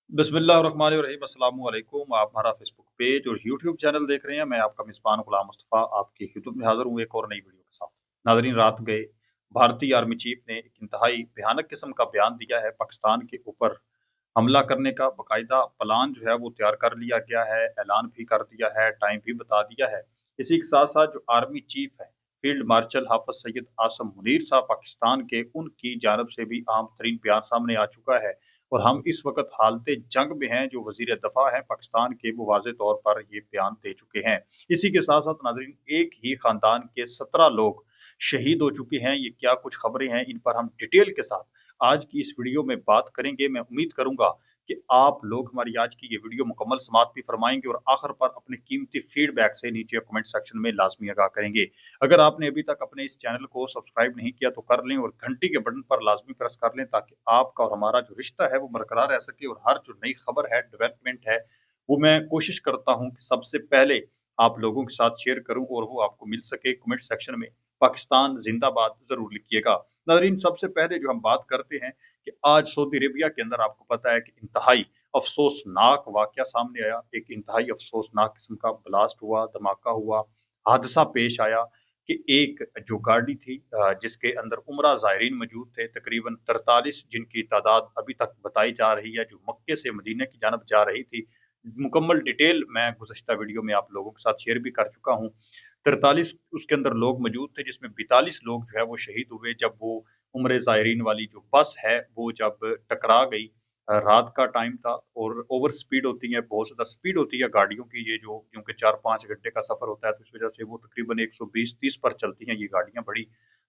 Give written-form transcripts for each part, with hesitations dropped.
बिस्मिल्लाहिर्रहमानिर्रहीम अस्सलाम वालेकुम। आप हमारा फेसबुक पेज और यूट्यूब चैनल देख रहे हैं। मैं आपका मेज़बान गुलाम मुस्तफ़ा आपकी खिदमत में हाज़िर हूँ एक और नई वीडियो के साथ। नाज़रीन, रात गए भारतीय आर्मी चीफ ने एक इंतहाई भयानक किस्म का बयान दिया है। पाकिस्तान के ऊपर हमला करने का बाकायदा प्लान जो है वो तैयार कर लिया गया है, ऐलान भी कर दिया है, टाइम भी बता दिया है। इसी के साथ-साथ जो आर्मी चीफ है, फील्ड मार्शल हाफ़िज़ सईद आसिम मुनीर साहब पाकिस्तान के, उनकी जानब से भी अहम तरीन बयान सामने आ चुका है। और हम इस वक़्त हालते जंग में हैं। जो वज़ीर दफ़ा है पाकिस्तान के, वो वाज़ेह तौर पर ये बयान दे चुके हैं। इसी के साथ-साथ नाज़रीन, एक ही ख़ानदान के 17 लोग शहीद हो चुके हैं। ये क्या कुछ ख़बरें हैं, इन पर हम डिटेल के साथ आज की इस वीडियो में बात करेंगे। मैं उम्मीद करूँगा कि आप लोग हमारी आज की ये वीडियो मुकम्मल समाअत भी फरमाएँगे और आखिर पर अपने कीमती फीडबैक से नीचे कमेंट सेक्शन में लाज़मी आगाह करेंगे। अगर आपने अभी तक अपने इस चैनल को सब्सक्राइब नहीं किया तो कर लें और घंटी के बटन पर लाज़मी प्रेस कर लें, ताकि आपका और हमारा जो रिश्ता है वो बरकरार रह सके और हर जो नई खबर है, डेवलपमेंट है, वो मैं कोशिश करता हूँ कि सबसे पहले आप लोगों के साथ शेयर करूँ और वो आपको मिल सके। कमेंट सेक्शन में पाकिस्तान ज़िंदाबाद ज़रूर लिखिएगा। नाज़रीन, सबसे पहले जो हम बात करते हैं कि आज सऊदी अरेबिया के अंदर आपको पता है कि इंतहाई अफ़सोसनाक वाक़या सामने आया। एक इंतहाई अफ़सोसनाक किस्म का ब्लास्ट हुआ, धमाका हुआ, हादसा पेश आया कि एक जो गाड़ी थी जिसके अंदर उम्रा ज़ायरीन मौजूद थे, तकरीबन 43 जिनकी तादाद अभी तक बताई जा रही है, जो मक्के से मदीने की जानब जा रही थी। मुकम्मल डिटेल मैं गुज़श्ता वीडियो में आप लोगों के साथ शेयर भी कर चुका हूँ। 43 उसके अंदर लोग मौजूद थे, जिसमें 42 लोग जो है वो शहीद हुए जब वो उम्रे ज़ायरीन वाली जो बस है वो जब टकरा गई। रात का टाइम था और ओवर स्पीड होती है, बहुत ज़्यादा स्पीड होती है गाड़ियों की, ये जो क्योंकि 4-5 घंटे का सफ़र होता है, तो इस वज़ह से वो तकरीबन 120-30 पर चलती हैं ये गाड़ियाँ बड़ी।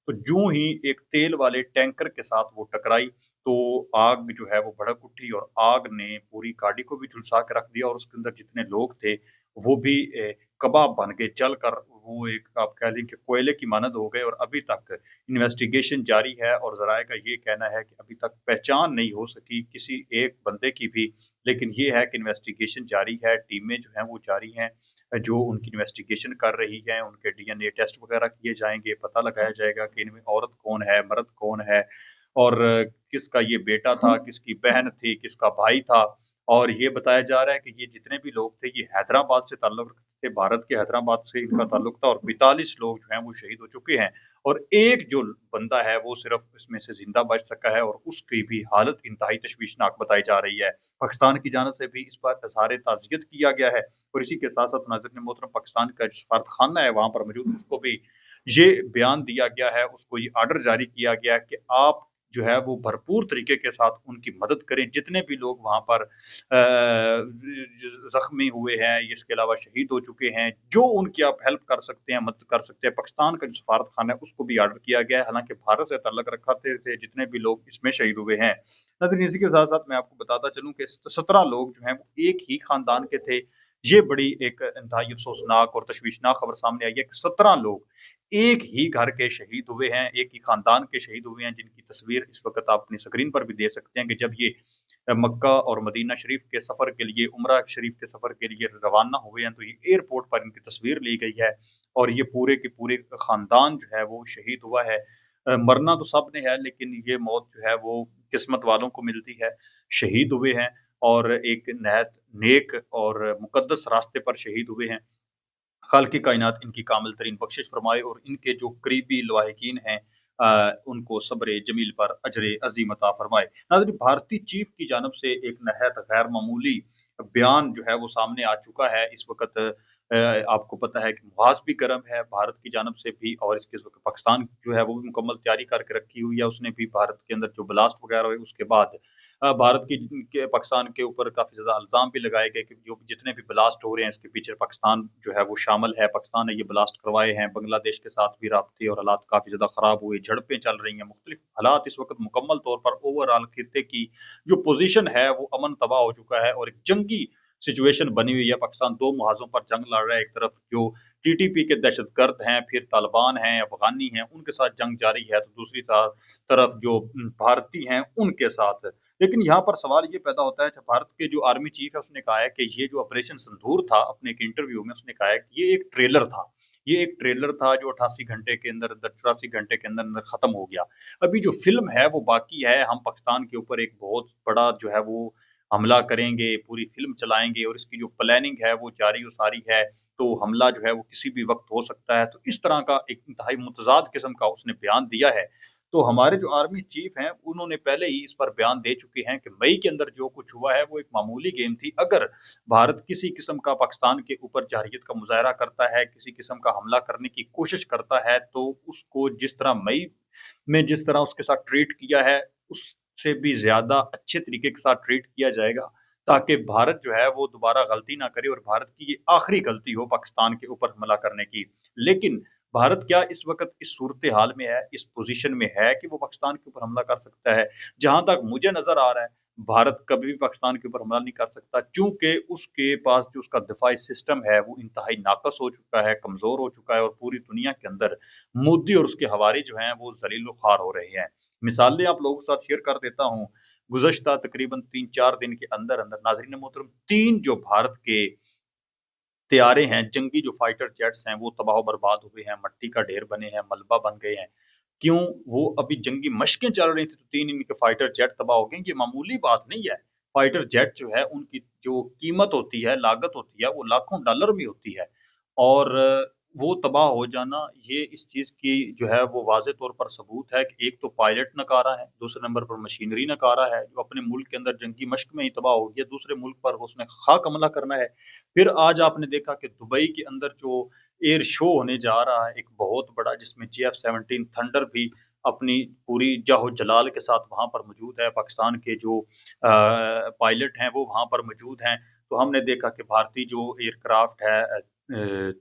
तो यूँ ही एक तेल वाले टैंकर के साथ वो टकराई, तो आग जो है वो भड़क उठी और आग ने पूरी गाड़ी को भी झुलसा के रख दिया और उसके अंदर जितने लोग थे वो भी कबाब बन के जल कर, वो एक आप कह लें कि कोयले की मानद हो गए। और अभी तक इन्वेस्टिगेशन जारी है और ज़राए का ये कहना है कि अभी तक पहचान नहीं हो सकी किसी एक बंदे की भी। लेकिन ये है कि इन्वेस्टिगेशन जारी है, टीमें जो हैं वो जारी हैं, जो उनकी इन्वेस्टिगेशन कर रही हैं, उनके डीएनए टेस्ट वगैरह किए जाएँगे, पता लगाया जाएगा कि इनमें औरत कौन है, मर्द कौन है और किसका ये बेटा था, किसकी बहन थी, किसका भाई था। और ये बताया जा रहा है कि ये जितने भी लोग थे, ये हैदराबाद से ताल्लुक़ रखते थे, भारत के हैदराबाद से इनका ताल्लुक़ था और 42 लोग जो हैं वो शहीद हो चुके हैं। और एक जो बंदा है वो सिर्फ़ इसमें से ज़िंदा बच सका है और उसकी भी हालत इंतहाई तशवीशनाक बताई जा रही है। पाकिस्तान की जानिब से भी इस पर इज़हार ताज़ियत किया गया है और इसी के साथ-साथ नाज़रीन मोहतरम, पाकिस्तान का जो सफारतखाना है वहाँ पर मौजूद, उसको भी ये बयान दिया गया है, उसको ये ऑर्डर जारी किया गया है कि आप जो है वो भरपूर तरीके के साथ उनकी मदद करें। जितने भी लोग वहाँ पर ज़ख्मी हुए हैं, इसके अलावा शहीद हो चुके हैं, जो उनकी आप हेल्प कर सकते हैं, मदद कर सकते हैं। पाकिस्तान का जो सफारतखाना है उसको भी ऑर्डर किया गया है, हालाँकि भारत से ताल्लुक़ रखते थे जितने भी लोग इसमें शहीद हुए हैं। नाज़रीन, इसी के साथ-साथ मैं आपको बताता चलूँ कि 17 लोग जो हैं वो एक ही ख़ानदान के थे। ये बड़ी एक इंतहाई अफ़सोसनाक और तशवीशनाक खबर सामने आई है कि 17 लोग एक ही घर के शहीद हुए हैं, एक ही ख़ानदान के शहीद हुए हैं, जिनकी तस्वीर इस वक़्त आप अपनी स्क्रीन पर भी देख सकते हैं कि जब ये मक्का और मदीना शरीफ के सफ़र के लिए, उम्रा शरीफ के सफ़र के लिए रवाना हुए हैं, तो ये एयरपोर्ट पर इनकी तस्वीर ली गई है और ये पूरे के पूरे ख़ानदान जो है वो शहीद हुआ है। मरना तो सबने है, लेकिन ये मौत जो है वो किस्मत वालों को मिलती है। शहीद हुए हैं और एक नहायत नेक और मुक़द्दस रास्ते पर शहीद हुए हैं। खालिक़ कायनात इनकी कामिल तरीन बख्शिश फरमाए और इनके जो करीबी लवाहिकीन हैं उनको सब्र जमील पर अजर अज़ीम अता फरमाए। नाज़रीन, भारतीय चीफ की जानब से एक नहायत गैर मामूली बयान जो है वो सामने आ चुका है। इस वक़्त आपको पता है कि मुहाज़ भी गर्म है भारत की जानब से भी और इसके वक़्त पाकिस्तान जो है वो भी मुकम्मल तैयारी करके रखी हुई है। उसने भी भारत के अंदर जो ब्लास्ट वगैरह हुए उसके बाद भारत की के पाकिस्तान के ऊपर काफ़ी ज़्यादा इल्ज़ाम भी लगाए गए कि जो जितने भी ब्लास्ट हो रहे हैं इसके पीछे पाकिस्तान जो है वो शामिल है। पाकिस्तान ने ये ब्लास्ट करवाए हैं। बांग्लादेश के साथ भी राब्ते और हालात काफ़ी ज़्यादा ख़राब हुए, झड़पें चल रही हैं, मुख्तलिफ हालात इस वक़्त मुकम्मल तौर पर ओवरऑल खित्ते की जो पोज़ीशन है वो अमन तबाह हो चुका है और एक जंगी सिचुएशन बनी हुई है। पाकिस्तान 2 मुहाज़ों पर जंग लड़ रहा है। एक तरफ जो टीटीपी के दहशतगर्द हैं, फिर तालिबान हैं, अफ़गानी हैं, उनके साथ जंग जारी है, तो दूसरी तरफ जो भारतीय हैं उनके साथ। लेकिन यहाँ पर सवाल ये पैदा होता है, भारत के जो आर्मी चीफ है उसने कहा है कि ये जो ऑपरेशन सिंदूर था, अपने एक इंटरव्यू में उसने कहा है कि ये एक ट्रेलर था। ये एक ट्रेलर था जो 88 घंटे के अंदर 84 घंटे के अंदर खत्म हो गया। अभी जो फ़िल्म है वो बाकी है। हम पाकिस्तान के ऊपर एक बहुत बड़ा जो है वो हमला करेंगे, पूरी फ़िल्म चलाएँगे और इसकी जो प्लानिंग है वो जारी और सारी है, तो हमला जो है वो किसी भी वक़्त हो सकता है। तो इस तरह का एक इंतहाई मुतज़ाद किस्म का उसने बयान दिया है। तो हमारे जो आर्मी चीफ़ हैं, उन्होंने पहले ही इस पर बयान दे चुके हैं कि मई के अंदर जो कुछ हुआ है, वो एक मामूली गेम थी। अगर भारत किसी किस्म का पाकिस्तान के ऊपर जारहियत का मुज़ाहरा करता है, किसी किस्म का हमला करने की कोशिश करता है, तो उसको जिस तरह मई में जिस तरह उसके साथ ट्रीट किया है, उससे भी ज़्यादा अच्छे तरीके के साथ ट्रीट किया जाएगा, ताकि भारत जो है वो दोबारा गलती ना करे और भारत की ये आखिरी गलती हो पाकिस्तान के ऊपर हमला करने की। लेकिन भारत क्या इस वक़्त इस सूरत-ए-हाल में है, इस पोज़ीशन में है कि वो पाकिस्तान के ऊपर हमला कर सकता है? जहाँ तक मुझे नज़र आ रहा है, भारत कभी भी पाकिस्तान के ऊपर हमला नहीं कर सकता, चूँकि उसके पास जो उसका दिफ़ाई सिस्टम है, वो इंतहाई नाक़स हो चुका है, कमज़ोर हो चुका है और पूरी दुनिया के अंदर मोदी और उसके हवारी जो हैं, वो ज़लील-ओ-ख़ार हो रहे हैं। मिसालें आप लोगों के साथ शेयर कर देता हूँ। गुज़श्ता तकरीबन 3-4 दिन के अंदर-अंदर नाज़रीन मोहतरम 3 जो भारत के तैयारे हैं, जंगी जो फाइटर जेट्स हैं, वो तबाह-ओ-बर्बाद हुए हैं, मट्टी का ढेर बने हैं, मलबा बन गए हैं। क्यों? वो अभी जंगी मशकें चल रही थी, तो 3 इनके फाइटर जेट तबाह हो गए। ये मामूली बात नहीं है। फाइटर जेट जो है, उनकी जो कीमत होती है, लागत होती है, वो लाखों डॉलर में होती है और वो तबाह हो जाना, ये इस चीज़ की जो है वो वाज़े तौर पर सबूत है कि एक तो पायलट नकारा है, दूसरे नंबर पर मशीनरी नकारा है, जो अपने मुल्क के अंदर जंगी मशक में ही तबाह हो गया, दूसरे मुल्क पर उसने ख़ाक हमला करना है। फिर आज आपने देखा कि दुबई के अंदर जो एयर शो होने जा रहा है, एक बहुत बड़ा, जिसमें JF-17 थंडर भी अपनी पूरी जाहो-जलाल के साथ वहाँ पर मौजूद है। पाकिस्तान के जो पायलट हैं, वो वहाँ पर मौजूद हैं। तो हमने देखा कि भारतीय जो एयरक्राफ्ट है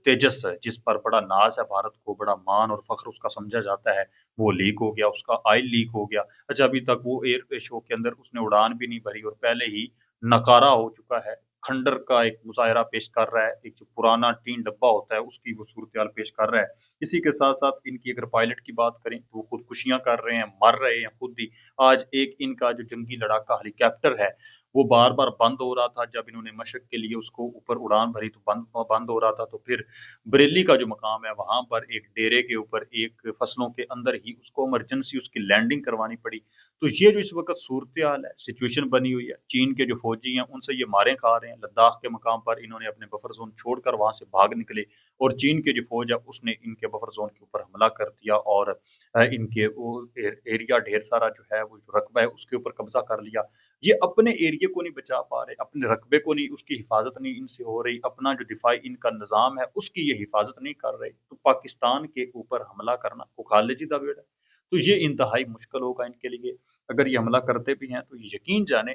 तेजस, जिस पर बड़ा नाज़ है भारत को, बड़ा मान और फ़ख्र उसका समझा जाता है, वो लीक हो गया, उसका ऑयल लीक हो गया। अच्छा, अभी तक वो एयर शो के अंदर उसने उड़ान भी नहीं भरी और पहले ही नकारा हो चुका है। खंडर का एक मुज़ाहिरा पेश कर रहा है, एक जो पुराना टीन डब्बा होता है, उसकी वो सूरत-ए-हाल पेश कर रहा है। इसी के साथ-साथ इनकी अगर पायलट की बात करें, तो वो खुदकुशियाँ कर रहे हैं, मर रहे हैं खुद ही। आज एक इनका जो जंगी लड़ाका हेलीकॉप्टर है, वो बार-बार बंद हो रहा था, जब इन्होंने मशक के लिए उसको ऊपर उड़ान भरी तो बंद हो रहा था, तो फिर बरेली का जो मकाम है, वहाँ पर एक डेरे के ऊपर एक फसलों के अंदर ही उसको इमरजेंसी उसकी लैंडिंग करवानी पड़ी। तो ये जो इस वक़्त सूरत-ए-हाल है, सिचुएशन बनी हुई है, चीन के जो फौजी हैं, उनसे ये मारें खा रहे हैं। लद्दाख के मकाम पर इन्होंने अपने बफर ज़ोन छोड़कर वहाँ से भाग निकले और चीन की जो फ़ौज है, उसने इनके बफर ज़ोन के ऊपर हमला कर दिया और इनके वो एरिया ढेर सारा जो है, वो जो रकबा है, उसके ऊपर कब्ज़ा कर लिया। ये अपने एरिया को नहीं बचा पा रहे, अपने रकबे को नहीं, उसकी हिफाज़त नहीं इनसे हो रही, अपना जो दिफ़ाई इनका निज़ाम है, उसकी ये हिफाज़त नहीं कर रहे। तो पाकिस्तान के ऊपर हमला करना वो खालिद दावेड़ है। तो ये इंतहाई मुश्किल होगा इनके लिए। अगर ये हमला करते भी हैं, तो यकीन जानें,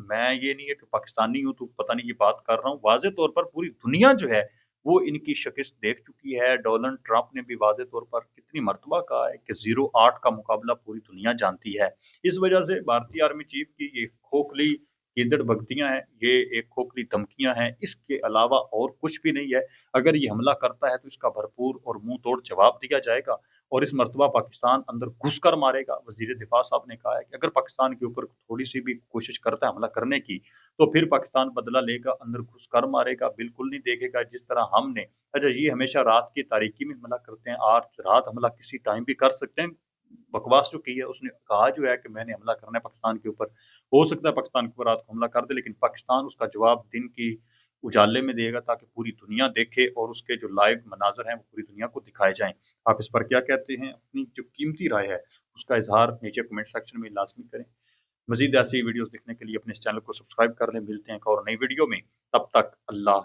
मैं ये नहीं है कि पाकिस्तानी हूँ तो पता नहीं ये बात कर रहा हूँ। वाज़े तौर पर पूरी दुनिया जो है, वो इनकी शिकस्त देख चुकी है। डोनाल्ड ट्रंप ने भी वाज़े तौर पर कितनी मर्तबा कहा है कि 0-8 का मुकाबला पूरी दुनिया जानती है। इस वजह से भारतीय आर्मी चीफ की ये खोखली कीदड़-बख्तियाँ हैं, ये एक खोखली धमकियाँ हैं, इसके अलावा और कुछ भी नहीं है। अगर ये हमला करता है तो इसका भरपूर और मुँह तोड़ जवाब दिया जाएगा और इस मर्तबा पाकिस्तान अंदर घुसकर मारेगा। वज़ीर दिफ़ा साहब ने कहा है कि अगर पाकिस्तान के ऊपर थोड़ी-सी भी कोशिश करता है हमला करने की, तो फिर पाकिस्तान बदला लेगा, अंदर घुसकर मारेगा, बिल्कुल नहीं देखेगा जिस तरह हमने। अच्छा, ये हमेशा रात की तारीकी में हमला करते हैं, आज रात हमला किसी टाइम भी कर सकते हैं। बकवास जो की है, उसने कहा जो है कि मैंने हमला करना है पाकिस्तान के ऊपर। हो सकता है पाकिस्तान के ऊपर रात को हमला कर दे, लेकिन पाकिस्तान उसका जवाब दिन की उजाले में देगा, ताकि पूरी दुनिया देखे और उसके जो लाइव मनाज़र हैं, वो पूरी दुनिया को दिखाए जाएँ। आप इस पर क्या कहते हैं? अपनी जो कीमती राय है, उसका इज़हार नीचे कमेंट सेक्शन में लाज़मी करें। मज़ीद ऐसी वीडियोज़ देखने के लिए अपने इस चैनल को सब्सक्राइब कर लें। मिलते हैं एक और नई वीडियो में, तब तक अल्लाह